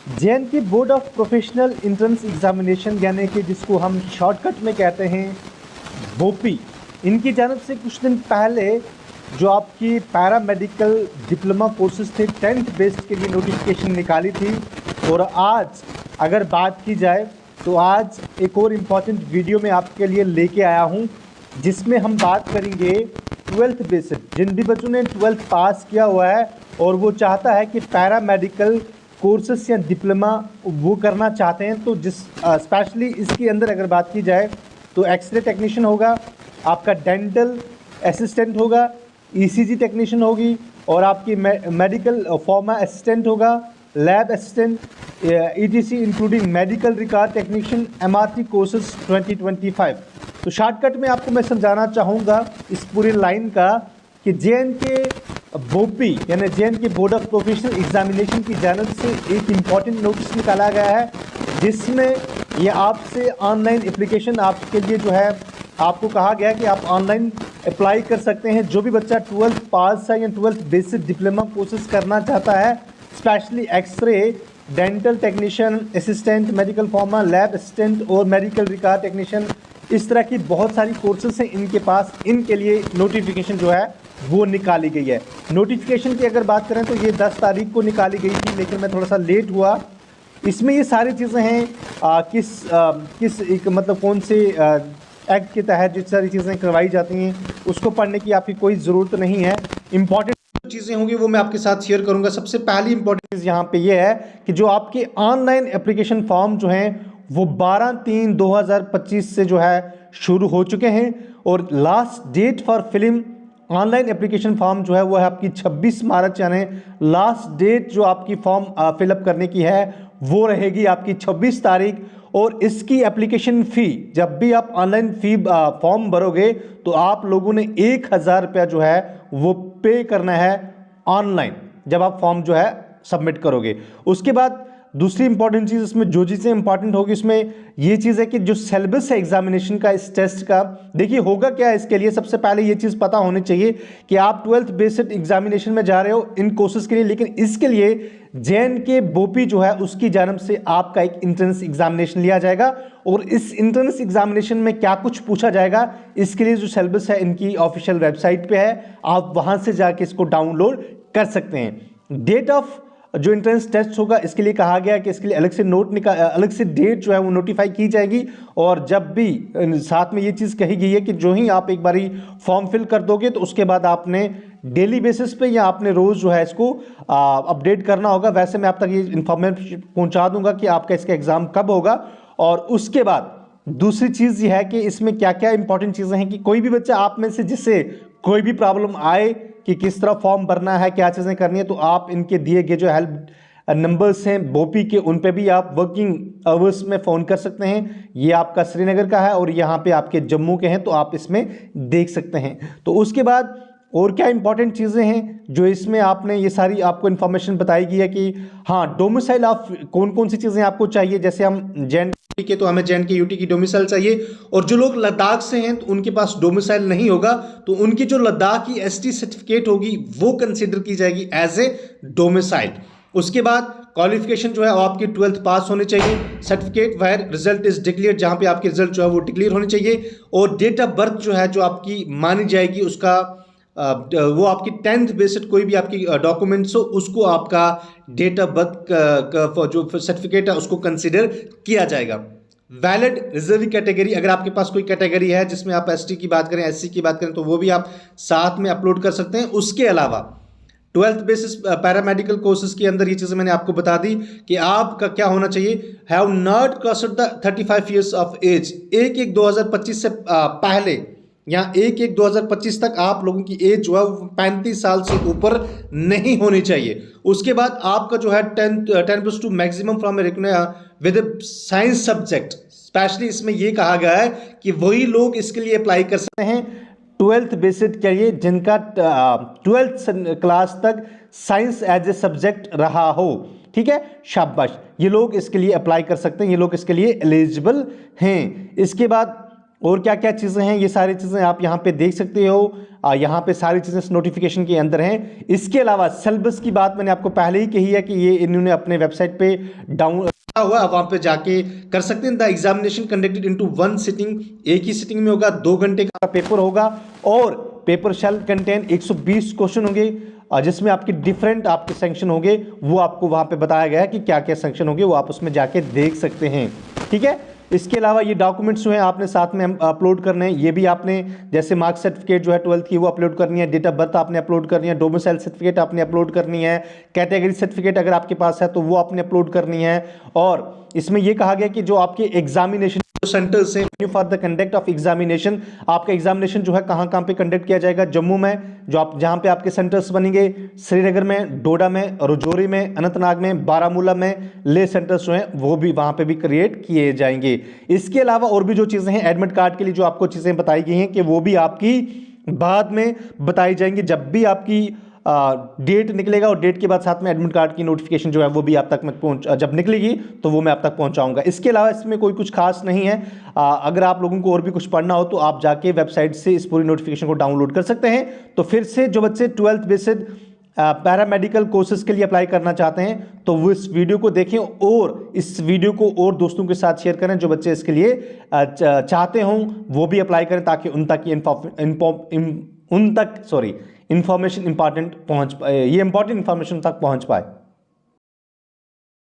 JNK board of professional entrance examination यानी कि जिसको हम शॉर्टकट में कहते हैं बोपी, इनकी जानब से कुछ दिन पहले जो आपकी पैरामेडिकल डिप्लोमा कोर्सेज थे 10th बेस्ड के लिए नोटिफिकेशन निकाली थी। और आज अगर बात की जाए तो आज एक और इम्पॉर्टेंट वीडियो में आपके लिए लेके आया हूं, जिसमें हम बात करेंगे 12th बेस्ड। जिन भी बच्चों ने 12th पास किया हुआ है और वो चाहता है कि पैरामेडिकल कोर्सेस या डिप्लोमा वो करना चाहते हैं, तो जिस स्पेशली इसके अंदर अगर बात की जाए तो एक्सरे टेक्नीशियन होगा, आपका डेंटल असिस्टेंट होगा, ECG टेक्नीशियन होगी और आपकी मेडिकल फार्मा असिस्टेंट होगा, lab assistant, ETC including medical record technician, MRT courses 2025। तो शॉर्टकट में आपको मैं समझाना चाहूँगा इस पूरी लाइन का कि JNK बोपी यानी JNK board of professional examination की जानब से एक इम्पॉर्टेंट नोटिस निकाला गया है, जिसमें ये आपसे ऑनलाइन एप्लीकेशन आपके लिए जो है आपको कहा गया है कि आप ऑनलाइन अप्लाई कर सकते हैं। जो भी बच्चा 12th पास है या 12th बेसिक डिप्लोमा कोर्सेज करना चाहता है, specially x ray, dental technician, assistant, medical pharma, lab assistant और मेडिकल रिकॉर्ड टेक्नीशियन, इस तरह की बहुत सारी कोर्सेज हैं इनके पास। इनके लिए नोटिफिकेशन जो है वो निकाली गई है। नोटिफिकेशन की अगर बात करें तो ये 10 तारीख को निकाली गई थी, लेकिन मैं थोड़ा सा लेट हुआ। इसमें ये सारी चीज़ें हैं किस एक मतलब कौन से एक्ट के तहत जो सारी चीज़ें करवाई जाती हैं उसको पढ़ने की आपकी कोई ज़रूरत नहीं है। इंपॉर्टेंट चीज़ें होंगी वो मैं आपके साथ शेयर करूंगा। सबसे पहली इंपॉर्टेंट चीज़ यहाँ पे ये है कि जो आपके ऑनलाइन एप्लीकेशन फॉर्म जो हैं वो 12/3/2025 से जो है शुरू हो चुके हैं और last date for filling online application form जो है वो है आपकी 26 मार्च, यानी लास्ट डेट जो आपकी फॉर्म फिलअप करने की है वो रहेगी आपकी 26 तारीख। और इसकी एप्लीकेशन फ़ी, जब भी आप ऑनलाइन फ़ी फॉर्म भरोगे तो आप लोगों ने 1,000 रुपया जो है वो पे करना है ऑनलाइन जब आप फॉर्म जो है सबमिट करोगे। उसके बाद दूसरी इंपॉर्टेंट चीज़ इसमें जो चीज़ें इंपॉर्टेंट होगी उसमें ये चीज़ है कि जो सिलेबस है एग्जामिनेशन का इस टेस्ट का, देखिए होगा क्या इसके लिए। सबसे पहले ये चीज़ पता होनी चाहिए कि आप 12th बेसिक एग्जामिनेशन में जा रहे हो इन कोर्सेज के लिए, लेकिन इसके लिए JNK बोपी जो है उसकी जानब से आपका एक इंट्रेंस एग्जामिनेशन लिया जाएगा। और इस इंट्रेंस एग्जामिनेशन में क्या कुछ पूछा जाएगा इसके लिए जो सिलेबस है इनकी ऑफिशियल वेबसाइट पे है, आप वहाँ से जाके इसको डाउनलोड कर सकते हैं। डेट ऑफ जो एंट्रेंस टेस्ट होगा इसके लिए कहा गया है कि इसके लिए अलग से डेट जो है वो नोटिफाई की जाएगी। और जब भी साथ में ये चीज़ कही गई है कि जो ही आप एक बारी फॉर्म फिल कर दोगे तो उसके बाद आपने डेली बेसिस पे या आपने रोज़ जो है इसको अपडेट करना होगा। वैसे मैं आप तक ये इन्फॉर्मेशन पहुंचा दूंगा कि आपका इसका एग्ज़ाम कब होगा। और उसके बाद दूसरी चीज़ ये है कि इसमें क्या क्या इंपॉर्टेंट चीज़ें हैं कि कोई भी बच्चा आप में से जिससे कोई भी प्रॉब्लम आए कि किस तरह फॉर्म भरना है, क्या चीज़ें करनी है, तो आप इनके दिए गए जो हेल्प नंबर्स हैं बोपी के, उन पे भी आप वर्किंग आवर्स में फ़ोन कर सकते हैं। ये आपका श्रीनगर का है और यहाँ पे आपके जम्मू के हैं, तो आप इसमें देख सकते हैं। तो उसके बाद और क्या इंपॉर्टेंट चीज़ें हैं जो इसमें आपने ये सारी आपको इन्फॉर्मेशन बताई गई है कि हाँ डोमिसाइल ऑफ कौन कौन सी चीज़ें आपको चाहिए। जैसे हम JNK के तो हमें JNK UT की डोमिसाइल चाहिए, और जो लोग लद्दाख से हैं तो उनके पास डोमिसाइल नहीं होगा तो उनकी जो लद्दाख की ST सर्टिफिकेट होगी वो कंसिडर की जाएगी एज ए डोमिसाइल। उसके बाद क्वालिफिकेशन जो है वो आपकी 12th पास होनी चाहिए, certificate where result is declare, जहां पे आपके रिजल्ट जो है वो डिक्लेयर होनी चाहिए। और डेट ऑफ बर्थ जो है जो आपकी मानी जाएगी उसका वो आपकी 10th बेसिक कोई भी आपकी डॉक्यूमेंट्स हो उसको आपका डेट ऑफ बर्थ का जो सर्टिफिकेट है उसको कंसिडर किया जाएगा। वैलिड रिजर्व कैटेगरी, अगर आपके पास कोई कैटेगरी है जिसमें आप ST की बात करें, SC की बात करें, तो वो भी आप साथ में अपलोड कर सकते हैं। उसके अलावा 12th बेसिस पैरामेडिकल कोर्सेज के अंदर ये चीज़ें मैंने आपको बता दी कि आपका क्या होना चाहिए, have not crossed the 35 years of age. 1/1/2025 से पहले या 1/1/2025 तक आप लोगों की एज जो है 35 साल से ऊपर नहीं होनी चाहिए। उसके बाद आपका जो है 10+2 maximum from with science subject. Specially इसमें यह कहा गया है कि वही लोग इसके लिए अप्लाई कर सकते हैं 12th बेसिक के लिए जिनका 12th क्लास तक साइंस एज ए सब्जेक्ट रहा हो। ठीक है, शाबाश, ये लोग इसके लिए अप्लाई कर सकते हैं, ये लोग इसके लिए एलिजिबल हैं। इसके बाद और क्या क्या चीज़ें हैं, ये सारी चीज़ें आप यहाँ पे देख सकते हो। यहाँ पे सारी चीज़ें इस नोटिफिकेशन के अंदर हैं। इसके अलावा सिलेबस की बात मैंने आपको पहले ही कही है कि ये इन्होंने अपने वेबसाइट पे डाउन हुआ, आप वहाँ पे जाके कर सकते हैं। The examination conducted into one sitting, एक ही सिटिंग में होगा, 2 घंटे का पेपर होगा और पेपर शैल कंटेन 120 क्वेश्चन होंगे, जिसमें आपके डिफरेंट आपके सेक्शन होंगे, वो आपको वहाँ पे बताया गया है कि क्या क्या सेक्शन होंगे, वो आप उसमें जाके देख सकते हैं। ठीक है, इसके अलावा ये डॉक्यूमेंट्स जो हैं आपने साथ में अपलोड करने हैं, ये भी आपने जैसे मार्क सर्टिफिकेट जो है 12th की वो अपलोड करनी है, डेट ऑफ बर्थ आपने अपलोड करनी है, डोमिसाइल सर्टिफिकेट आपने अपलोड करनी है, कैटेगरी सर्टिफिकेट अगर आपके पास है तो वो आपने अपलोड करनी है। और इसमें ये कहा गया कि जो आपके एग्जामिनेशन सेंटर्स हैं for the conduct of examination, आपका एग्जामिनेशन जो है कहाँ पे कंडक्ट किया जाएगा, जम्मू में जो आप जहाँ पे आपके सेंटर्स बनेंगे, श्रीनगर में, डोडा में, राजौरी में, अनंतनाग में, बारामूला में, ले सेंटर्स जो हैं वो भी वहाँ पे भी क्रिएट किए जाएंगे। इसके अलावा और भी जो चीज़ें हैं एडमिट कार्ड के लिए जो आपको चीज़ें बताई गई हैं कि वो भी आपकी बाद में बताई जाएंगी, जब भी आपकी डेट निकलेगा और डेट के बाद साथ में एडमिट कार्ड की नोटिफिकेशन जो है वो भी आप तक मैं जब निकलेगी तो वो मैं आप तक पहुंचाऊंगा। इसके अलावा इसमें कोई कुछ खास नहीं है। अगर आप लोगों को और भी कुछ पढ़ना हो तो आप जाके वेबसाइट से इस पूरी नोटिफिकेशन को डाउनलोड कर सकते हैं। तो फिर से जो बच्चे 12th बेसिड पैरामेडिकल कोर्सेज के लिए अप्लाई करना चाहते हैं तो वो इस वीडियो को देखें और इस वीडियो को और दोस्तों के साथ शेयर करें जो बच्चे इसके लिए चाहते हों, वो भी अप्लाई करें ताकि उन तक इंफॉर्मेशन इंपॉर्टेंट पहुंच पाए, ये इंपॉर्टेंट इंफॉर्मेशन तक पहुंच पाए।